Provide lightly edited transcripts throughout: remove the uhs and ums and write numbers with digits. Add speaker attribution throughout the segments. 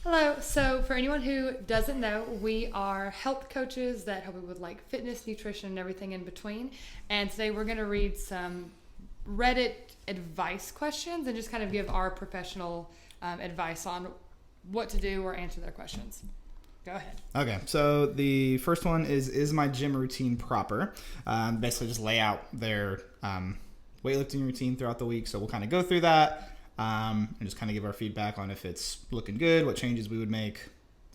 Speaker 1: Hello. So, for anyone who doesn't know, we are health coaches that help you with like fitness, nutrition, and everything in between. And today we're going to read some Reddit advice questions and just kind of give our professional advice on what to do or answer their questions. Go ahead.
Speaker 2: Okay, so the first one is my gym routine proper? Basically, just lay out their weightlifting routine throughout the week. So we'll kind of go through that and just kind of give our feedback on if it's looking good, what changes we would make,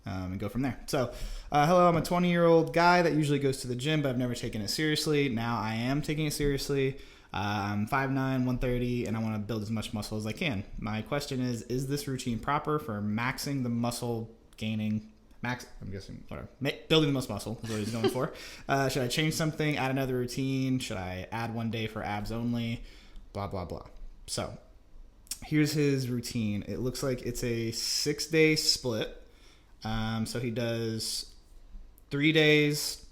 Speaker 2: and go from there. So, hello, I'm a 20-year-old guy that usually goes to the gym, but I've never taken it seriously. Now I am taking it seriously. I'm 5'9", 130, and I want to build as much muscle as I can. My question is this routine proper for maxing the muscle gaining? I'm guessing, whatever. Building the most muscle is what he's going for. Should I change something, add another routine? Should I add one day for abs only? Blah, blah, blah. So here's his routine. It looks like it's a 6-day split. So he does 3 days,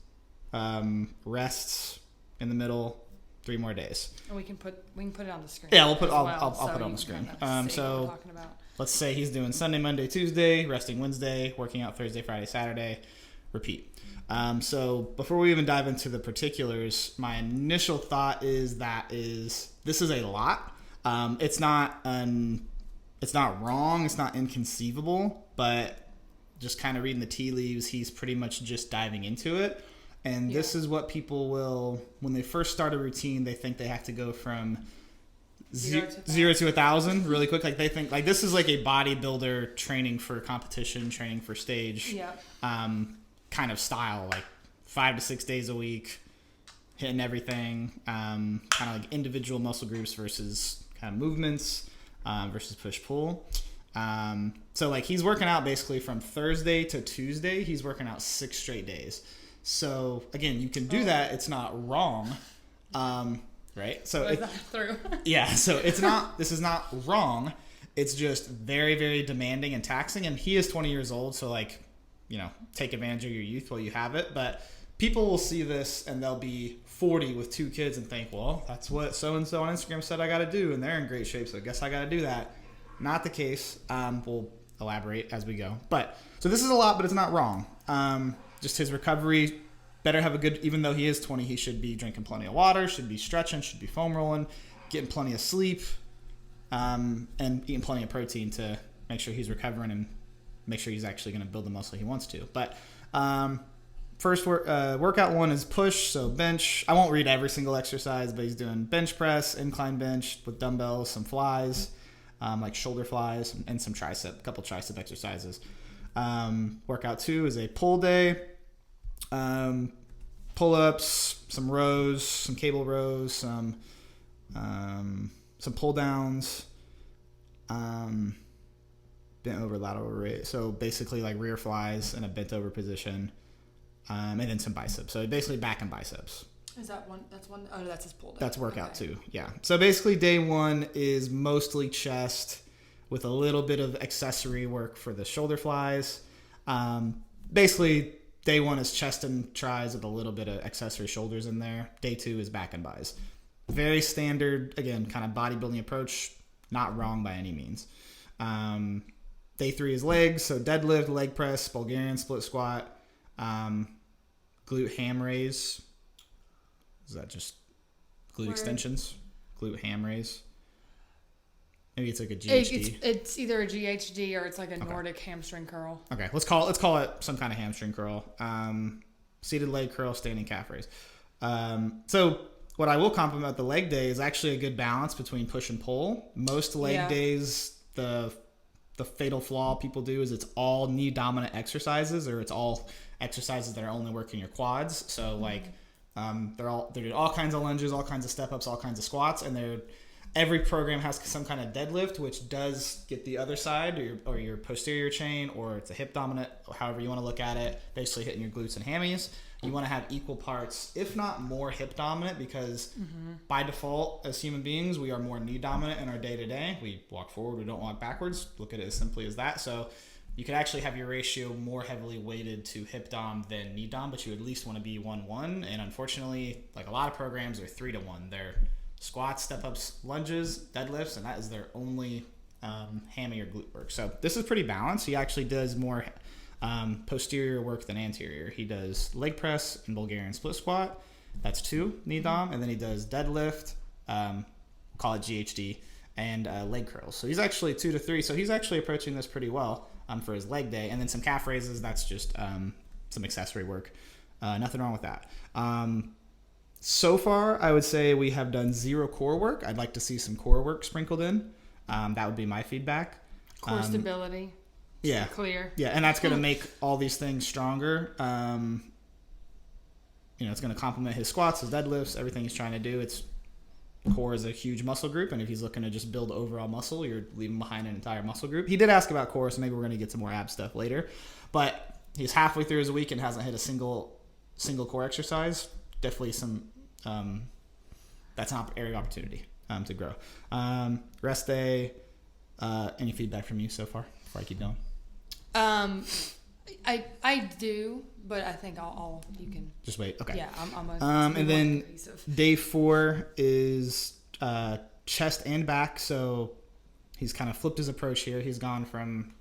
Speaker 2: rests in the middle, 3 more days.
Speaker 1: And we can put it on the screen.
Speaker 2: Yeah, I'll put it on the screen. So
Speaker 1: talking about.
Speaker 2: Let's say he's doing Sunday, Monday, Tuesday, resting Wednesday, working out Thursday, Friday, Saturday, repeat. So before we even dive into the particulars, my initial thought is this is a lot. It's not wrong. It's not inconceivable, but just kind of reading the tea leaves, he's pretty much just diving into it. And this is what people will, when they first start a routine, they think they have to go from 0 to 1,000 really quick. Like they think like this is like a bodybuilder training for competition, training for stage, kind of style, like 5 to 6 days a week, hitting everything, kind of like individual muscle groups versus kind of movements, versus push pull. So like he's working out basically from Thursday to Tuesday. He's working out 6 straight days. So again, you can do that. It's not wrong. Right? So so this is not wrong. It's just very, very demanding and taxing. And he is 20 years old. So like, take advantage of your youth while you have it. But people will see this and they'll be 40 with 2 kids and think, well, that's what so-and-so on Instagram said I got to do. And they're in great shape. So I guess I got to do that. Not the case. We'll elaborate as we go. But so this is a lot, but it's not wrong. Just his recovery better have a good, even though he is 20, he should be drinking plenty of water, should be stretching, should be foam rolling, getting plenty of sleep, and eating plenty of protein to make sure he's recovering and make sure he's actually going to build the muscle he wants to. But first workout one is push, so bench. I won't read every single exercise, but he's doing bench press, incline bench with dumbbells, some flies, like shoulder flies, and some a couple tricep exercises. Workout 2 is a pull day. Pull-ups, some rows, some cable rows, some pull downs, bent over lateral raise. So basically like rear flies in a bent over position, and then some biceps. So basically back and biceps.
Speaker 1: Is that one? That's one. Oh, no, that's his pull down.
Speaker 2: That's workout 2. Yeah. So basically day 1 is mostly chest with a little bit of accessory work for the shoulder flies. Basically day 1 is chest and tries with a little bit of accessory shoulders in there. Day 2 is back and bis. Very standard, again, kind of bodybuilding approach. Not wrong by any means. Day 3 is legs, so deadlift, leg press, Bulgarian split squat, glute ham raise. Is that just glute extensions? Glute ham raise. Maybe it's like a GHD.
Speaker 1: It's either a GHD or it's like a Nordic hamstring curl. Okay,
Speaker 2: let's call it some kind of hamstring curl. Seated leg curl, standing calf raise. So what I will compliment the leg day is actually a good balance between push and pull. Most leg days, the fatal flaw people do is it's all knee dominant exercises, or it's all exercises that are only working your quads. So like they're doing all kinds of lunges, all kinds of step ups, all kinds of squats, and every program has some kind of deadlift, which does get the other side or your posterior chain, or it's a hip dominant, however you want to look at it, basically hitting your glutes and hammies. You want to have equal parts, if not more hip dominant, because by default, as human beings, we are more knee dominant in our day-to-day. We walk forward, we don't walk backwards. Look at it as simply as that. So you could actually have your ratio more heavily weighted to hip dom than knee dom, but you at least want to be 1-1. And unfortunately, like a lot of programs are 3-1. They're squats, step-ups, lunges, deadlifts, and that is their only hammy or glute work. So this is pretty balanced. He actually does more posterior work than anterior. He does leg press and Bulgarian split squat. That's 2 knee dom, and then he does deadlift, call it GHD, and leg curls. So he's actually 2 to 3. So he's actually approaching this pretty well for his leg day, and then some calf raises. That's just some accessory work. Nothing wrong with that. So far, I would say we have done 0 core work. I'd like to see some core work sprinkled in. That would be my feedback.
Speaker 1: Core stability.
Speaker 2: Yeah.
Speaker 1: Clear.
Speaker 2: Yeah, and that's going to make all these things stronger. It's going to complement his squats, his deadlifts, everything he's trying to do. Core is a huge muscle group, and if he's looking to just build overall muscle, you're leaving behind an entire muscle group. He did ask about core, so maybe we're going to get some more ab stuff later. But he's halfway through his week and hasn't hit a single core exercise. Definitely some that's an area of opportunity to grow. Rest day. Any feedback from you so far before I keep going?
Speaker 1: I do, but I think I'll you can
Speaker 2: just wait. Okay.
Speaker 1: Yeah, I'm
Speaker 2: and then day 4 is chest and back. So he's kind of flipped his approach here. He's gone from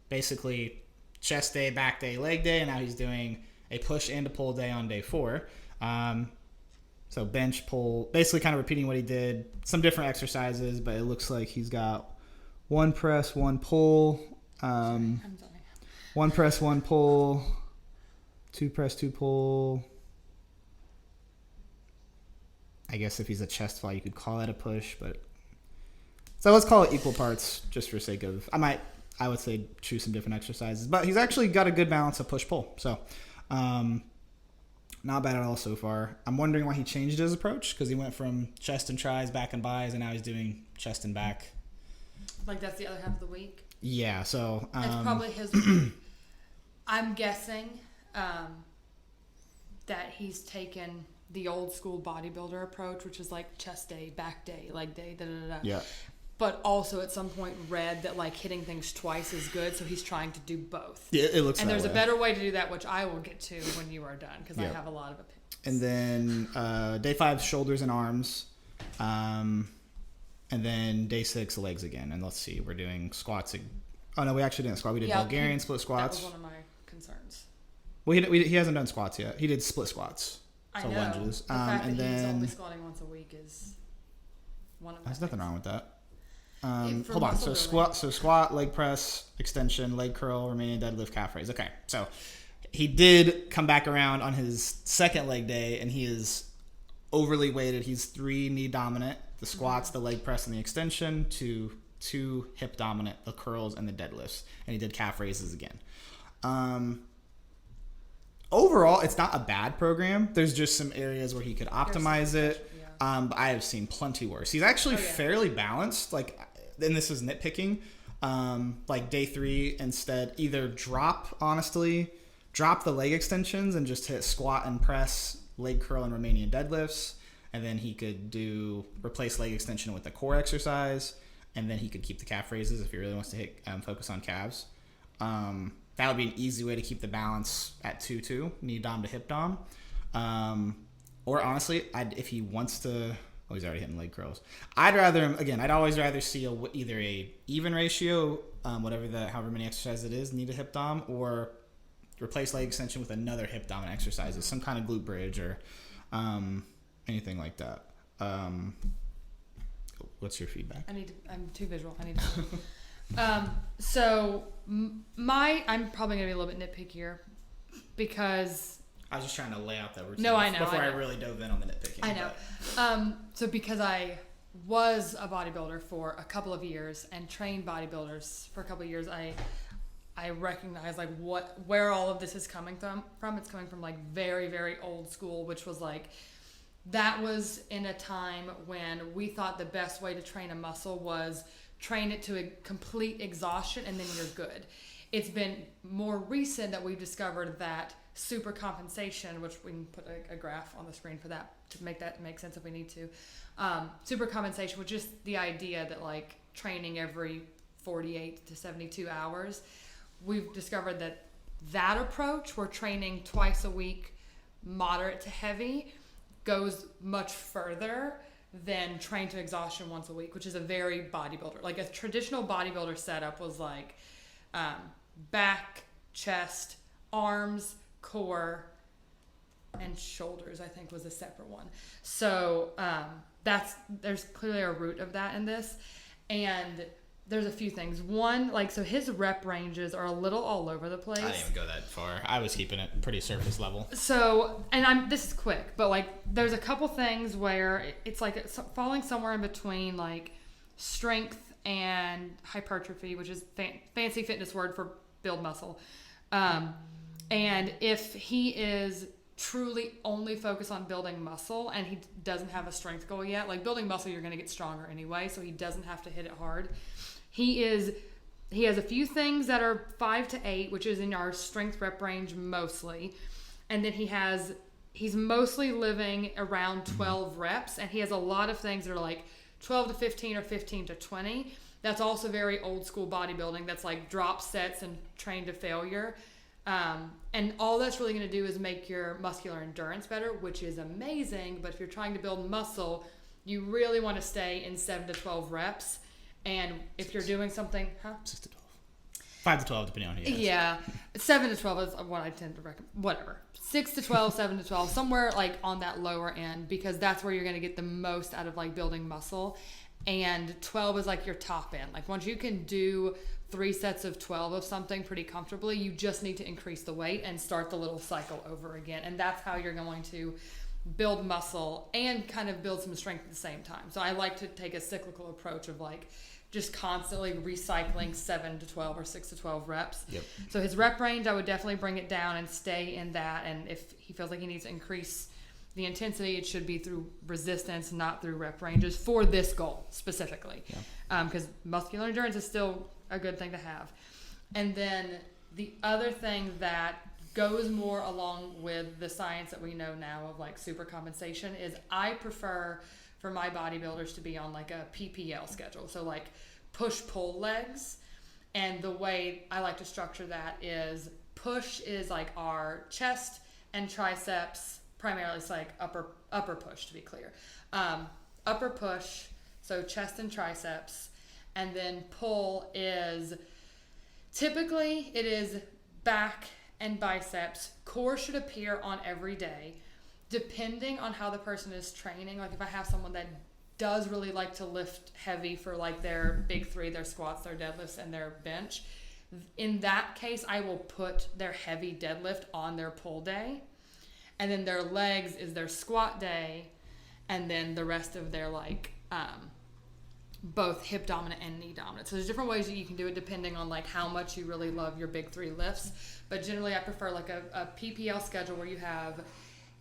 Speaker 2: basically chest day, back day, leg day, and now he's doing a push and a pull day on day 4. So bench, pull, basically kind of repeating what he did. Some different exercises, but it looks like he's got 1 press, 1 pull.
Speaker 1: I'm sorry.
Speaker 2: 1 press, 1 pull. 2 press, 2 pull. I guess if he's a chest fly, you could call that a push, but so let's call it equal parts just for sake of. I would say choose some different exercises, but he's actually got a good balance of push pull. So. Not bad at all so far. I'm wondering why he changed his approach, because he went from chest and tries, back and bis, and now he's doing chest and back.
Speaker 1: Like that's the other half of the week?
Speaker 2: Yeah, so...
Speaker 1: It's probably his... I'm guessing that he's taken the old school bodybuilder approach, which is like chest day, back day, leg day, da-da-da-da.
Speaker 2: Yeah.
Speaker 1: But also at some point read that like hitting things twice is good, so he's trying to do both.
Speaker 2: Yeah, it looks.
Speaker 1: And
Speaker 2: that
Speaker 1: there's
Speaker 2: way.
Speaker 1: a better way to do that, which I will get to when you are done, because I have a lot of opinions.
Speaker 2: And then day 5, shoulders and arms, and then day 6, legs again. And let's see, we're doing squats. Oh no, we actually didn't squat. We did Bulgarian split squats.
Speaker 1: That was one of my concerns.
Speaker 2: Well, he hasn't done squats yet. He did split squats.
Speaker 1: I
Speaker 2: so
Speaker 1: know.
Speaker 2: Lunges.
Speaker 1: The fact
Speaker 2: and
Speaker 1: that
Speaker 2: then
Speaker 1: he's only squatting once a week is one of my.
Speaker 2: There's nothing wrong with that.
Speaker 1: For
Speaker 2: Hold on.
Speaker 1: muscle
Speaker 2: So squat, leg press, extension, leg curl, Romanian deadlift, calf raise. Okay. So he did come back around on his second leg day, and he is overly weighted. He's 3 knee dominant, the squats, the leg press, and the extension, to 2 hip dominant, the curls and the deadlifts, and he did calf raises again. Overall, it's not a bad program. There's just some areas where he could optimize it. But I have seen plenty worse. He's actually fairly balanced. Like, and this is nitpicking. Like day 3, instead, either drop the leg extensions and just hit squat and press, leg curl and Romanian deadlifts. And then he could replace leg extension with a core exercise. And then he could keep the calf raises if he really wants to focus on calves. That would be an easy way to keep the balance at 2-2, knee dom to hip dom. Or honestly, if he wants to, he's already hitting leg curls. I'd always rather see either a even ratio, however many exercises it is, knee to hip dom, or replace leg extension with another hip dominant exercises, some kind of glute bridge or anything like that. What's your feedback?
Speaker 1: I'm too visual. I need to. So I'm probably gonna be a little bit nitpickier because.
Speaker 2: I was just trying to lay out that routine.
Speaker 1: No, I know.
Speaker 2: Before I really dove in on the nitpicking.
Speaker 1: I know. So because I was a bodybuilder for a couple of years and trained bodybuilders for a couple of years, I recognize like where all of this is coming from. It's coming from like very, very old school, which was like that was in a time when we thought the best way to train a muscle was train it to a complete exhaustion and then you're good. It's been more recent that we've discovered that super compensation, which we can put a graph on the screen for that to make that make sense if we need to. Super compensation, which is the idea that like training every 48 to 72 hours. We've discovered that approach, where training twice a week, moderate to heavy, goes much further then train to exhaustion once a week, which is a very bodybuilder. Like a traditional bodybuilder setup was like back, chest, arms, core, and shoulders, I think was a separate one. So there's clearly a root of that in this. And there's a few things. One, like, so his rep ranges are a little all over the place.
Speaker 2: I didn't even go that far. I was keeping it pretty surface level.
Speaker 1: So, and this is quick, but like, there's a couple things where it's like it's falling somewhere in between like strength and hypertrophy, which is fancy fitness word for build muscle. And if he is truly only focused on building muscle and he doesn't have a strength goal yet, like building muscle, you're going to get stronger anyway, so he doesn't have to hit it hard. He has a few things that are 5 to 8, which is in our strength rep range mostly. And then he's mostly living around 12 reps, and he has a lot of things that are like 12 to 15 or 15 to 20. That's also very old school bodybuilding. That's like drop sets and train to failure. And all that's really going to do is make your muscular endurance better, which is amazing. But if you're trying to build muscle, you really want to stay in 7 to 12 reps. And if you're doing something,
Speaker 2: 6 to 12. 5 to 12, depending on who you ask.
Speaker 1: Yeah. 7 to 12 is what I tend to recommend. Whatever. 6 to 12, 7 to 12, somewhere like on that lower end, because that's where you're going to get the most out of like building muscle. And 12 is like your top end. Like once you can do 3 sets of 12 of something pretty comfortably, you just need to increase the weight and start the little cycle over again. And that's how you're going to build muscle and kind of build some strength at the same time. So I like to take a cyclical approach of like just constantly recycling 7 to 12 or 6 to 12 reps.
Speaker 2: Yep.
Speaker 1: So his rep range, I would definitely bring it down and stay in that. And if he feels like he needs to increase the intensity, it should be through resistance, not through rep ranges for this goal specifically. Because muscular endurance is still a good thing to have. And then the other thing that goes more along with the science that we know now of like super compensation is I prefer for my bodybuilders to be on like a PPL schedule. So like push-pull legs. And the way I like to structure that is push is like our chest and triceps, primarily it's like upper push to be clear. Upper push, so chest and triceps. And then pull is typically it is back and biceps. Core should appear on every day, depending on how the person is training. Like if I have someone that does really like to lift heavy for like their big 3, their squats, their deadlifts, and their bench, in that case, I will put their heavy deadlift on their pull day. And then their legs is their squat day. And then the rest of their like, both hip dominant and knee dominant. So there's different ways that you can do it depending on like how much you really love your big 3 lifts. But generally I prefer like a PPL schedule where you have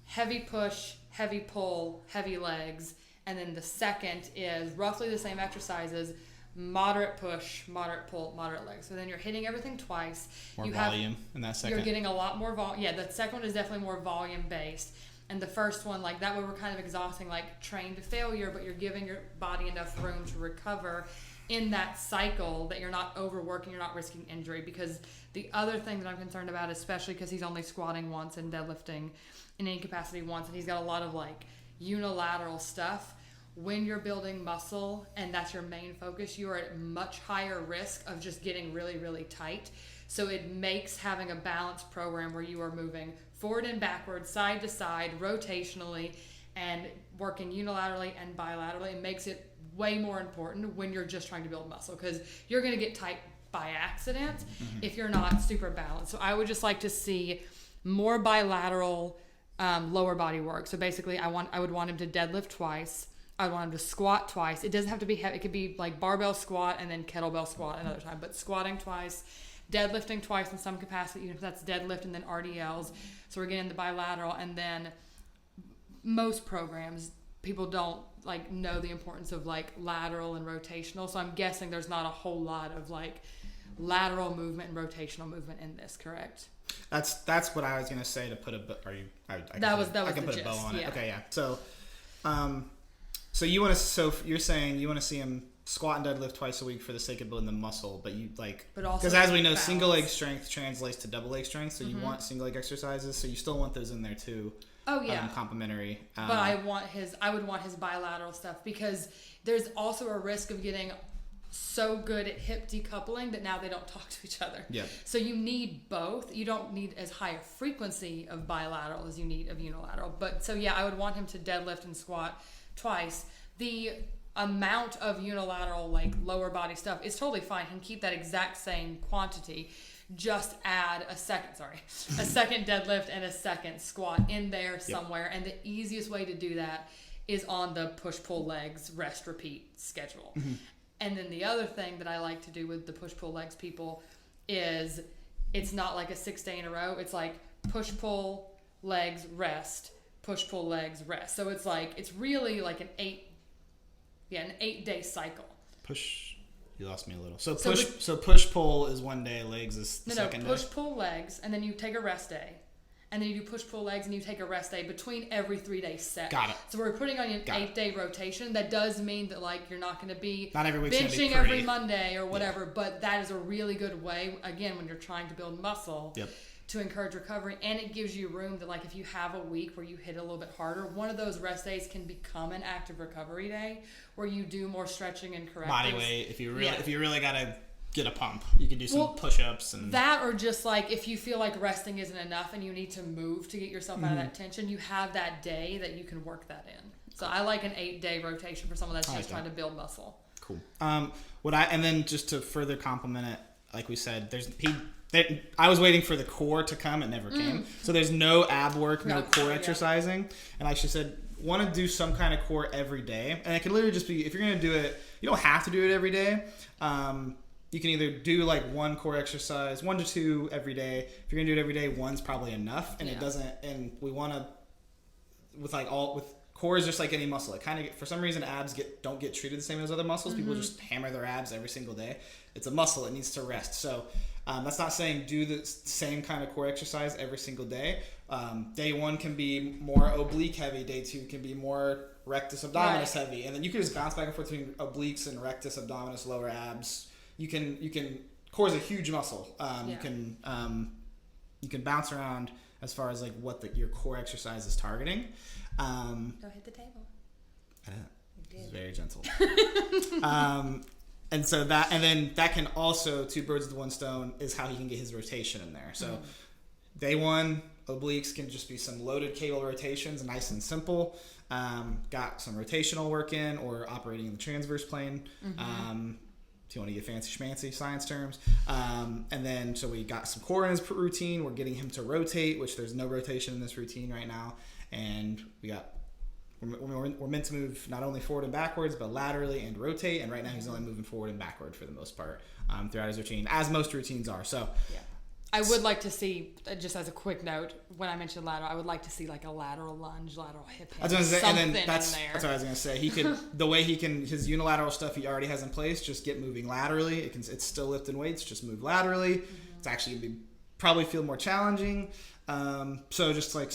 Speaker 1: heavy push, heavy pull, heavy legs. And then the second is roughly the same exercises, moderate push, moderate pull, moderate legs. So then you're hitting everything twice.
Speaker 2: More volume in that second.
Speaker 1: You're getting a lot more volume. Yeah, the second one is definitely more volume based. And the first one, like that way we're kind of exhausting, like train to failure, but you're giving your body enough room to recover in that cycle that you're not overworking, you're not risking injury. Because the other thing that I'm concerned about, especially because he's only squatting once and deadlifting in any capacity once, and he's got a lot of like unilateral stuff. When you're building muscle and that's your main focus, you are at much higher risk of just getting really, really tight. So it makes having a balanced program where you are moving forward and backward, side to side, rotationally, and working unilaterally and bilaterally. It makes it way more important when you're just trying to build muscle, because you're going to get tight by accident if you're not super balanced. So I would just like to see more bilateral lower body work. So basically I would want him to deadlift twice. I want him to squat twice. It doesn't have to be heavy. It could be like barbell squat and then kettlebell squat another time, but squatting twice, deadlifting twice in some capacity, even if that's deadlift and then RDLs. So we're getting the bilateral. And then most programs, people don't like know the importance of like lateral and rotational. So I'm guessing there's not a whole lot of like lateral movement and rotational movement in this, correct?
Speaker 2: That's what I was gonna say to put a bow. Are you? I can put a bow on it.
Speaker 1: Yeah.
Speaker 2: Okay, yeah. So, so you're saying you want to see him squat and deadlift twice a week for the sake of building the muscle, but you like, because as we know, single leg strength translates to double leg strength. So you want single leg exercises, so you still want those in there too.
Speaker 1: Oh yeah,
Speaker 2: complementary.
Speaker 1: But I would want his bilateral stuff because there's also a risk of getting so good at hip decoupling that now they don't talk to each other.
Speaker 2: Yeah.
Speaker 1: So you need both. You don't need as high a frequency of bilateral as you need of unilateral. But so yeah, I would want him to deadlift and squat twice. The amount of unilateral, like lower body stuff, is totally fine. He can keep that exact same quantity. Just add a second deadlift and a second squat in there somewhere. And the easiest way to do that is on the push-pull legs, rest, repeat schedule. Mm-hmm. And then the other thing that I like to do with the push-pull legs people is it's not like a 6 day in a row. It's like push-pull legs, rest, push-pull legs, rest. So it's like, it's really like an 8 day cycle.
Speaker 2: You lost me a little. So push pull is 1 day, legs is the second day.
Speaker 1: Push pull legs, and then you take a rest day, and then you do push pull legs, and you take a rest day between every 3 day set.
Speaker 2: Got it.
Speaker 1: So we're putting on an 8 day rotation. That does mean that like you're not going to be
Speaker 2: not every week's
Speaker 1: benching every Monday or whatever, but that is a really good way again when you're trying to build muscle.
Speaker 2: Yep.
Speaker 1: To encourage recovery, and it gives you room that like if you have a week where you hit it a little bit harder, one of those rest days can become an active recovery day where you do more stretching and correctives.
Speaker 2: Body weight, if you really gotta get a pump, you can do some push-ups and
Speaker 1: that, or just like if you feel like resting isn't enough and you need to move to get yourself out of that tension, you have that day that you can work that in. So I like an 8 day rotation for someone that's just trying to build muscle.
Speaker 2: Cool. And then just to further complement it, like we said, I was waiting for the core to come. It never came. So there's no ab work, no core exercising. And like she said, want to do some kind of core every day. And it can literally just be, if you're going to do it, you don't have to do it every day. You can either do like 1 core exercise, 1 to 2 every day. If you're going to do it every day, 1's probably enough. And it doesn't, and we want to, with core is just like any muscle. It kind of, for some reason, abs don't get treated the same as other muscles. People just hammer their abs every single day. It's a muscle. It needs to rest. So that's not saying do the same kind of core exercise every single day. Day 1 can be more oblique heavy. Day 2 can be more rectus abdominis heavy. And then you can just bounce back and forth between obliques and rectus abdominis, lower abs. You can core is a huge muscle. You can bounce around as far as like what your core exercise is targeting.
Speaker 1: Don't hit the table.
Speaker 2: It's very gentle. And so that can also, 2 birds with 1 stone, is how he can get his rotation in there. So day 1, obliques can just be some loaded cable rotations, nice and simple. Got some rotational work in, or operating in the transverse plane. If you want to get fancy schmancy science terms. And then, so we got some core in his routine. We're getting him to rotate, which there's no rotation in this routine right now. And we're meant to move not only forward and backwards, but laterally and rotate. And right now he's only moving forward and backward for the most part throughout his routine, as most routines are. So
Speaker 1: I would like to see, just as a quick note, when I mentioned lateral, I would like to see like a lateral lunge, lateral hip hinge, something in there. That's
Speaker 2: what I was going to say. He could, his unilateral stuff he already has in place, just get moving laterally. It's still lifting weights, just move laterally. It's actually going to probably feel more challenging. So just like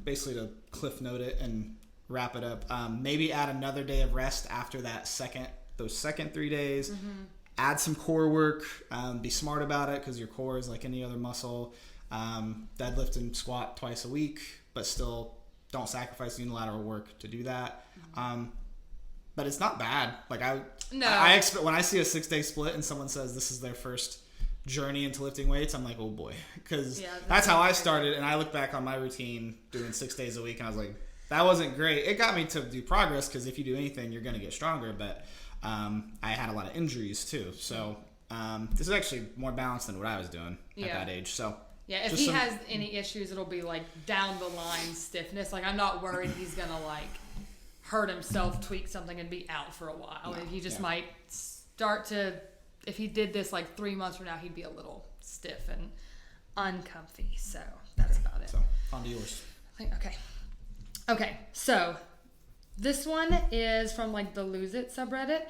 Speaker 2: basically to cliff note it and wrap it up. Maybe add another day of rest after those second 3 days. Add some core work. Be smart about it, because your core is like any other muscle. Deadlift and squat twice a week, but still don't sacrifice unilateral work to do that. But it's not bad. Like I expect, when I see a 6 day split and someone says this is their first journey into lifting weights, I'm like, oh boy, because that's how I started. And I look back on my routine doing 6 days a week, and I was like, that wasn't great. It got me to do progress, because if you do anything, you're going to get stronger. But I had a lot of injuries too. So this is actually more balanced than what I was doing at that age. So
Speaker 1: if he has any issues, it'll be like down the line stiffness. Like I'm not worried he's going to like hurt himself, tweak something, and be out for a while. He just might start to, if he did this like 3 months from now, he'd be a little stiff and uncomfy. So that's about it.
Speaker 2: So on to yours.
Speaker 1: Okay, so this one is from like the Lose It subreddit,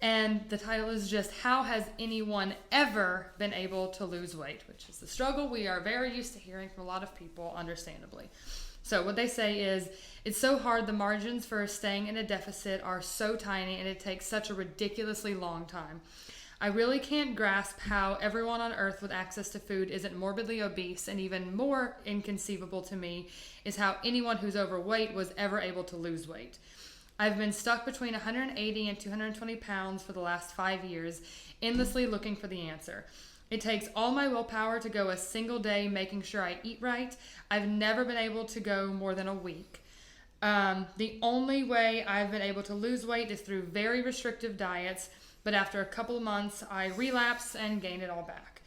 Speaker 1: and the title is just, how has anyone ever been able to lose weight? Which is the struggle we are very used to hearing from a lot of people, understandably. So what they say is, it's so hard. The margins for staying in a deficit are so tiny, and it takes such a ridiculously long time. I really can't grasp how everyone on earth with access to food isn't morbidly obese, and even more inconceivable to me is how anyone who's overweight was ever able to lose weight. I've been stuck between 180 and 220 pounds for the last 5 years, endlessly looking for the answer. It takes all my willpower to go a single day making sure I eat right. I've never been able to go more than a week. The only way I've been able to lose weight is through very restrictive diets, but after a couple of months, I relapse and gain it all back.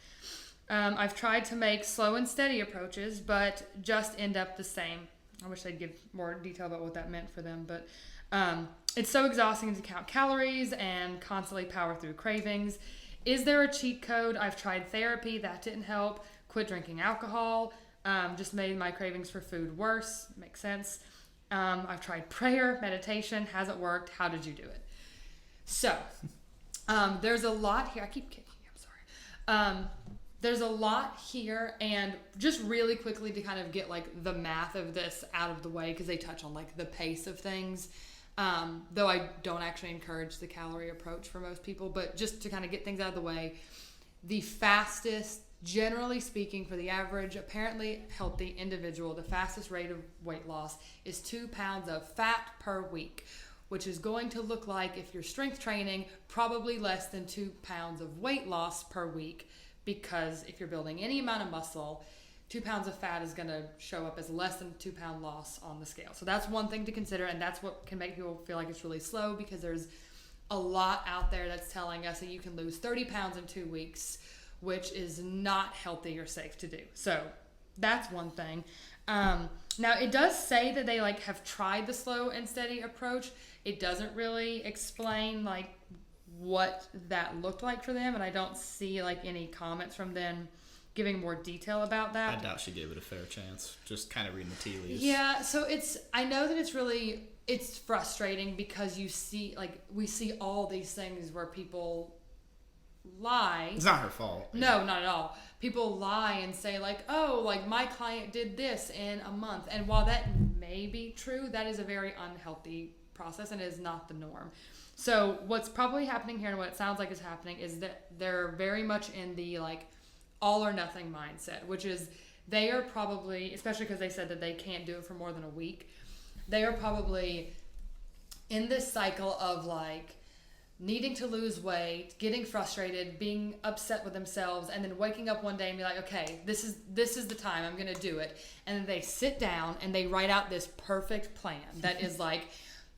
Speaker 1: I've tried to make slow and steady approaches, but just end up the same. I wish they'd give more detail about what that meant for them, but it's so exhausting to count calories and constantly power through cravings. Is there a cheat code? I've tried therapy, that didn't help. Quit drinking alcohol, just made my cravings for food worse. Makes sense. I've tried prayer, meditation, hasn't worked. How did you do it? So, there's a lot here. I keep kicking you, I'm sorry. There's a lot here, and just really quickly to kind of get like the math of this out of the way, because they touch on like the pace of things. Though I don't actually encourage the calorie approach for most people, but just to kind of get things out of the way, the fastest, generally speaking, for the average, apparently healthy individual, the fastest rate of weight loss is 2 pounds of fat per week, which is going to look like, if you're strength training, probably less than 2 pounds of weight loss per week, because if you're building any amount of muscle, 2 pounds of fat is going to show up as less than 2 pound loss on the scale. So that's one thing to consider, and that's what can make people feel like it's really slow, because there's a lot out there that's telling us that you can lose 30 pounds in 2 weeks, which is not healthy or safe to do. So that's one thing. Now it does say that they like have tried the slow and steady approach. It doesn't really explain like what that looked like for them, and I don't see like any comments from them giving more detail about that.
Speaker 2: I doubt she gave it a fair chance. Just kind of reading the tea leaves.
Speaker 1: Yeah, so I know that it's frustrating, because you see, like, we see all these things where people lie.
Speaker 2: It's not her fault.
Speaker 1: No, not at all. People lie and say like, oh, like my client did this in a month. And while that may be true, that is a very unhealthy process and is not the norm. So what's probably happening here, and what it sounds like is happening, is that they're very much in the like all or nothing mindset, which is they are probably, especially because they said that they can't do it for more than a week, they are probably in this cycle of like needing to lose weight, getting frustrated, being upset with themselves, and then waking up one day and be like, okay, this is the time, I'm gonna do it. And then they sit down and they write out this perfect plan that is like,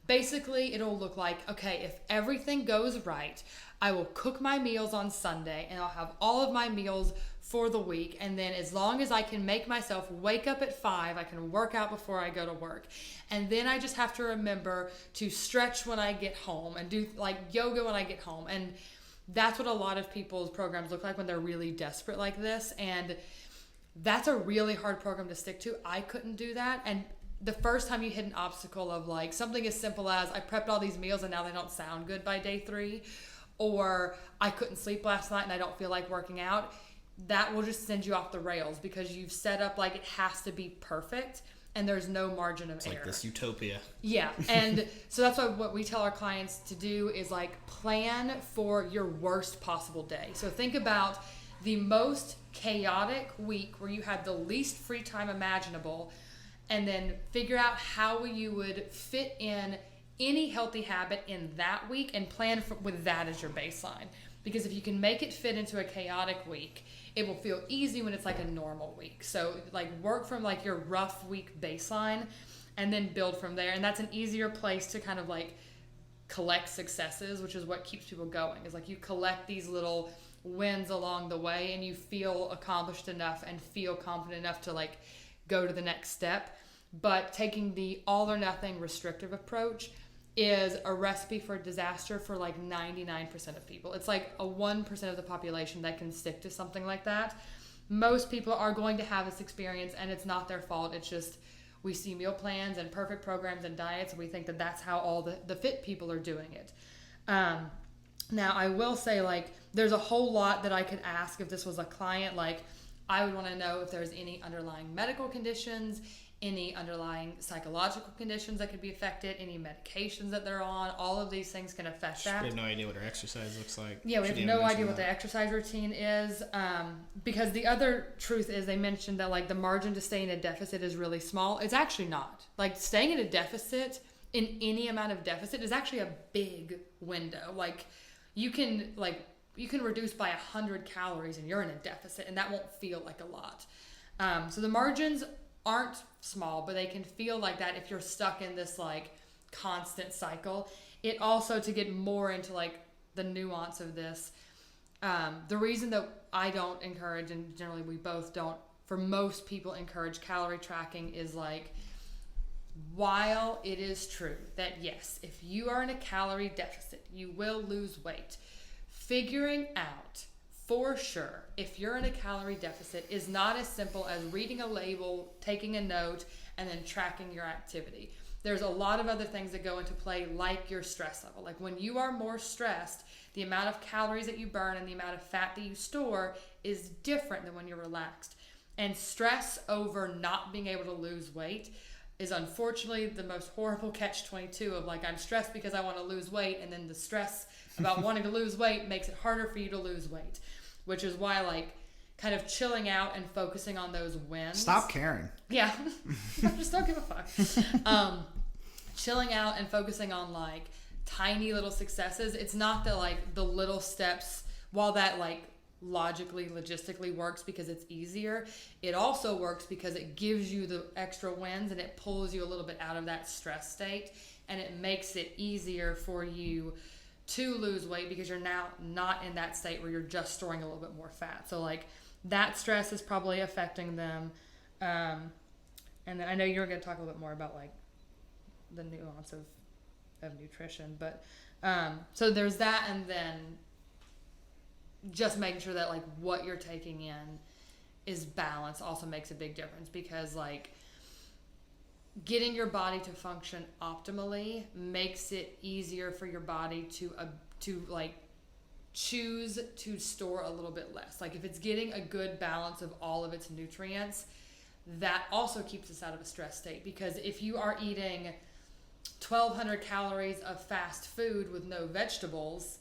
Speaker 1: basically it'll look like, okay, if everything goes right, I will cook my meals on Sunday and I'll have all of my meals for the week, and then as long as I can make myself wake up at 5, I can work out before I go to work, and then I just have to remember to stretch when I get home and do like yoga when I get home. And that's what a lot of people's programs look like when they're really desperate like this, and that's a really hard program to stick to. I couldn't do that. And the first time you hit an obstacle of like something as simple as I prepped all these meals and now they don't sound good by day 3, or I couldn't sleep last night and I don't feel like working out, that will just send you off the rails, because you've set up like it has to be perfect and there's no margin of error.
Speaker 2: Like this utopia.
Speaker 1: Yeah. And so that's what we tell our clients to do is like plan for your worst possible day. So think about the most chaotic week where you had the least free time imaginable, and then figure out how you would fit in any healthy habit in that week and plan with that as your baseline. Because if you can make it fit into a chaotic week, it will feel easy when it's like a normal week. So like work from like your rough week baseline and then build from there. And that's an easier place to kind of like collect successes, which is what keeps people going. Is like you collect these little wins along the way and you feel accomplished enough and feel confident enough to like go to the next step. But taking the all or nothing restrictive approach is a recipe for disaster for like 99% of people. It's like a 1% of the population that can stick to something like that. Most people are going to have this experience, and it's not their fault. It's just we see meal plans and perfect programs and diets, and we think that that's how all the fit people are doing it. Now, I will say, like, there's a whole lot that I could ask if this was a client. Like, I would want to know if there's any underlying medical conditions, any underlying psychological conditions that could be affected, any medications that they're on. All of these things can affect that.
Speaker 2: We have no idea what her exercise looks like.
Speaker 1: Yeah, we have no idea what the exercise routine is, because the other truth is they mentioned that like the margin to stay in a deficit is really small. It's actually not. Like staying in a deficit, in any amount of deficit, is actually a big window. Like you can reduce by 100 calories and you're in a deficit, and that won't feel like a lot. So the margins aren't small, but they can feel like that if you're stuck in this like constant cycle. It also, to get more into like the nuance of this, the reason that I don't encourage, and generally we both don't, for most people encourage calorie tracking is like, while it is true that yes, if you are in a calorie deficit, you will lose weight, figuring out for sure if you're in a calorie deficit is not as simple as reading a label, taking a note, and then tracking your activity. There's a lot of other things that go into play, like your stress level. Like when you are more stressed, the amount of calories that you burn and the amount of fat that you store is different than when you're relaxed. And stress over not being able to lose weight is unfortunately the most horrible catch-22 of like, I'm stressed because I want to lose weight, and then the stress about wanting to lose weight makes it harder for you to lose weight, which is why like kind of chilling out and focusing on those wins.
Speaker 2: Stop caring.
Speaker 1: Yeah. Just don't give a fuck. Chilling out and focusing on like tiny little successes. It's not that like the little steps, while that like logically, logistically works because it's easier, it also works because it gives you the extra wins and it pulls you a little bit out of that stress state, and it makes it easier for you to lose weight because you're now not in that state where you're just storing a little bit more fat. So like that stress is probably affecting them. And then I know you're going to talk a little bit more about like the nuance of nutrition, but so there's that, and then just making sure that like what you're taking in is balanced also makes a big difference, because like getting your body to function optimally makes it easier for your body to like choose to store a little bit less. Like if it's getting a good balance of all of its nutrients, that also keeps us out of a stress state, because if you are eating 1,200 calories of fast food with no vegetables,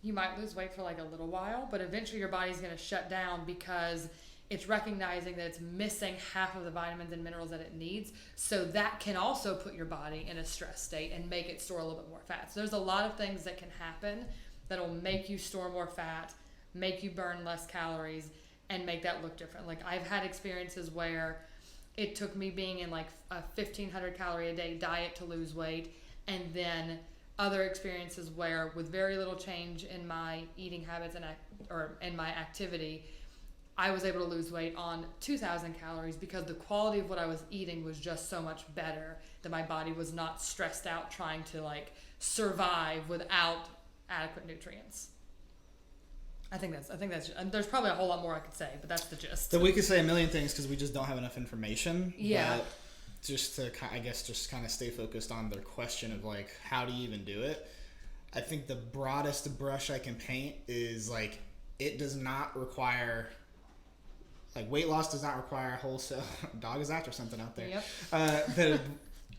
Speaker 1: you might lose weight for like a little while, but eventually your body's going to shut down because it's recognizing that it's missing half of the vitamins and minerals that it needs. So that can also put your body in a stress state and make it store a little bit more fat. So there's a lot of things that can happen that'll make you store more fat, make you burn less calories, and make that look different. Like I've had experiences where it took me being in like a 1,500 calorie a day diet to lose weight, and then other experiences where with very little change in my eating habits or in my activity, I was able to lose weight on 2,000 calories because the quality of what I was eating was just so much better that my body was not stressed out trying to like survive without adequate nutrients. I think that's and there's probably a whole lot more I could say, but that's the gist.
Speaker 2: So we could say a million things because we just don't have enough information.
Speaker 1: Yeah.
Speaker 2: But just to, I guess, just kind of stay focused on their question of like, how do you even do it? I think the broadest brush I can paint is like, it does not require, like weight loss does not require wholesale, dog is after something out there.
Speaker 1: Yep.
Speaker 2: The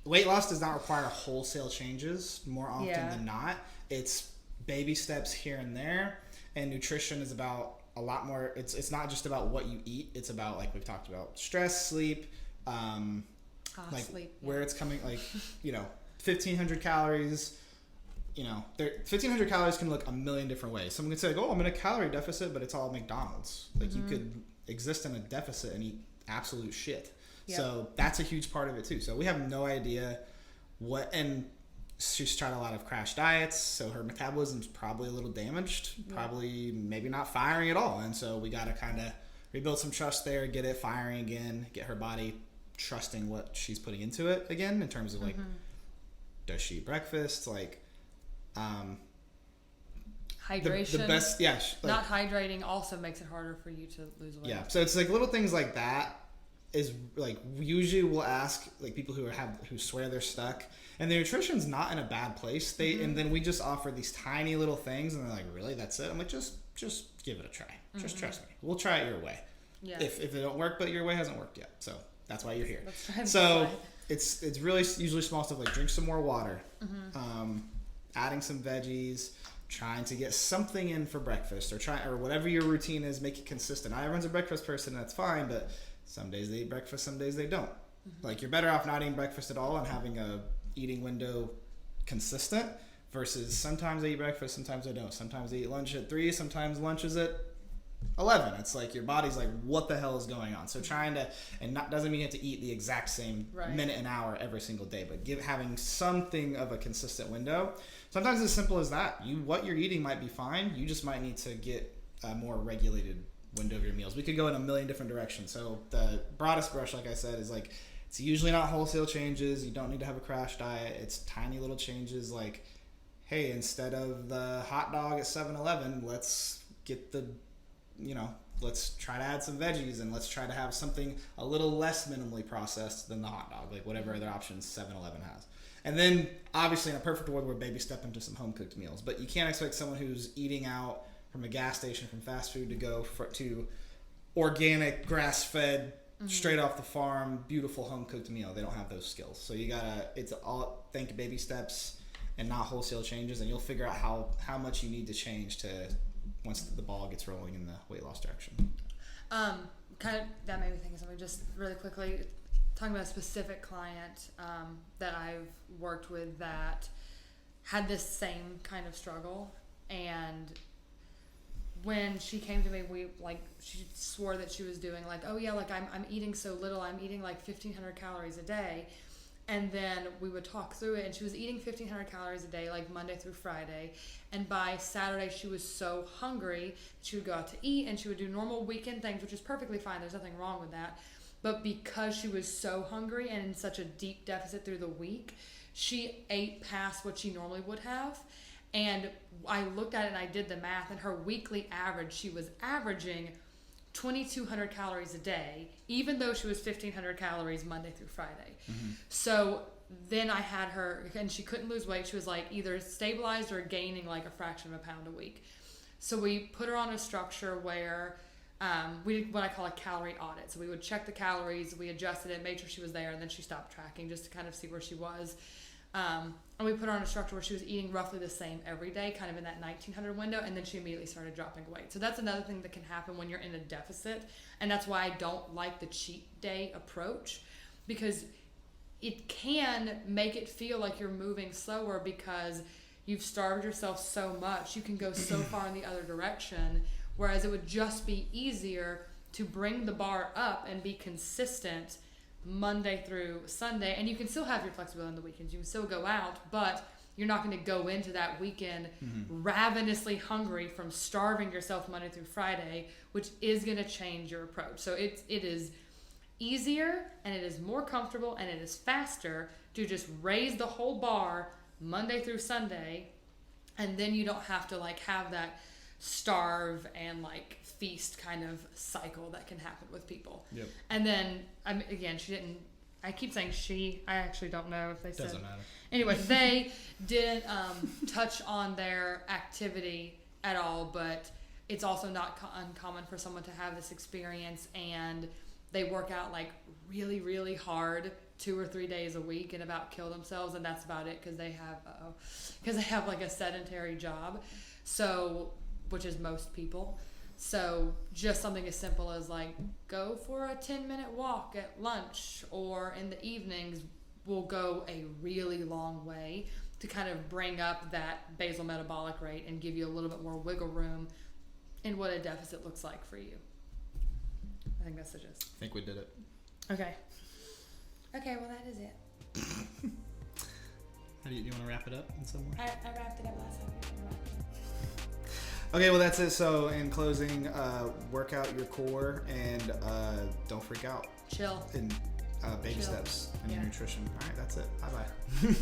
Speaker 2: weight loss does not require wholesale changes more often than not. It's baby steps here and there, and nutrition is about a lot more. It's not just about what you eat. It's about, like we've talked about, stress, sleep, like
Speaker 1: sleep,
Speaker 2: where it's coming, like, 1,500 calories, 1,500 calories can look a million different ways. Someone could say, like, oh, I'm in a calorie deficit, but it's all McDonald's. Like, you could exist in a deficit and eat absolute shit. Yep. So that's a huge part of it too. So we have no idea and she's tried a lot of crash diets, so her metabolism's probably a little damaged, probably maybe not firing at all. And so we got to kind of rebuild some trust there, get it firing again, get her body trusting what she's putting into it again in terms of like, does she eat breakfast? Like,
Speaker 1: hydration.
Speaker 2: The best, yeah.
Speaker 1: Not hydrating also makes it harder for you to lose weight.
Speaker 2: Yeah, so it's like little things like that is like, usually we'll ask like people who swear they're stuck and their nutrition's not in a bad place. And then we just offer these tiny little things and they're like, really, that's it? I'm like, just give it a try. Just trust me. We'll try it your way. Yeah. If it don't work, but your way hasn't worked yet. So That's why you're here.
Speaker 1: Let's try and
Speaker 2: So
Speaker 1: decide.
Speaker 2: it's really usually small stuff like drink some more water, adding some veggies, trying to get something in for breakfast, or whatever your routine is, make it consistent. Not everyone's a breakfast person, and that's fine, but some days they eat breakfast, some days they don't. Like, you're better off not eating breakfast at all and having a eating window consistent versus sometimes they eat breakfast, sometimes they don't. Sometimes they eat lunch at 3, sometimes lunch is at 11. It's like your body's like, what the hell is going on? So trying to, and not doesn't mean you have to eat the exact same minute and hour every single day, but having something of a consistent window. Sometimes as simple as that. What you're eating might be fine. You just might need to get a more regulated window of your meals. We could go in a million different directions. So the broadest brush, like I said, is like, it's usually not wholesale changes. You don't need to have a crash diet. It's tiny little changes like, hey, instead of the hot dog at 7-Eleven, let's get let's try to add some veggies, and let's try to have something a little less minimally processed than the hot dog, like whatever other options 7-Eleven has. And then, obviously, in a perfect world, we're baby step into some home-cooked meals. But you can't expect someone who's eating out from a gas station, from fast food, to go to organic, grass-fed, straight off the farm, beautiful home-cooked meal. They don't have those skills. So you gotta, it's all, think baby steps and not wholesale changes, and you'll figure out how much you need to change to once the ball gets rolling in the weight loss direction.
Speaker 1: Kind of, that made me think of something just really quickly. Talking about a specific client that I've worked with that had this same kind of struggle, and when she came to me, she swore that she was doing like, oh yeah, like I'm eating so little, I'm eating like 1,500 calories a day. And then we would talk through it, and she was eating 1,500 calories a day, like Monday through Friday. And by Saturday, she was so hungry, she would go out to eat, and she would do normal weekend things, which is perfectly fine. There's nothing wrong with that. But because she was so hungry and in such a deep deficit through the week, she ate past what she normally would have. And I looked at it and I did the math, and her weekly average, she was averaging 2,200 calories a day, even though she was 1,500 calories Monday through Friday. So then I had her, and she couldn't lose weight. She was like either stabilized or gaining like a fraction of a pound a week. So we put her on a structure where we did what I call a calorie audit. So we would check the calories, we adjusted it, made sure she was there, and then she stopped tracking just to kind of see where she was. And we put her on a structure where she was eating roughly the same every day, kind of in that 1,900 window, and then she immediately started dropping weight. So that's another thing that can happen when you're in a deficit, and that's why I don't like the cheat day approach, because it can make it feel like you're moving slower because you've starved yourself so much. You can go so far in the other direction, whereas it would just be easier to bring the bar up and be consistent Monday through Sunday, and you can still have your flexibility on the weekends. You can still go out, but you're not going to go into that weekend ravenously hungry from starving yourself Monday through Friday, which is going to change your approach. So it is easier, and it is more comfortable, and it is faster to just raise the whole bar Monday through Sunday, and then you don't have to like have that starve and like feast kind of cycle that can happen with people.
Speaker 2: Yep.
Speaker 1: And then again, she didn't, I keep saying she, I actually don't know if they said.
Speaker 2: Doesn't matter.
Speaker 1: Anyway, they didn't touch on their activity at all, but it's also not uncommon for someone to have this experience, and they work out like really, really hard 2 or 3 days a week and about kill themselves, and that's about it because they have like a sedentary job, so which is most people. So just something as simple as like go for a 10-minute walk at lunch or in the evenings will go a really long way to kind of bring up that basal metabolic rate and give you a little bit more wiggle room in what a deficit looks like for you. I think that's the gist.
Speaker 2: I think we did it.
Speaker 1: Okay, well that is it.
Speaker 2: Do you want to wrap it up in some way?
Speaker 1: I wrapped it up last time.
Speaker 2: Okay, well that's it. So in closing, work out your core and don't freak out.
Speaker 1: Chill.
Speaker 2: And baby
Speaker 1: Chill.
Speaker 2: steps in your
Speaker 1: Yeah.
Speaker 2: nutrition. All right, that's it. Bye-bye.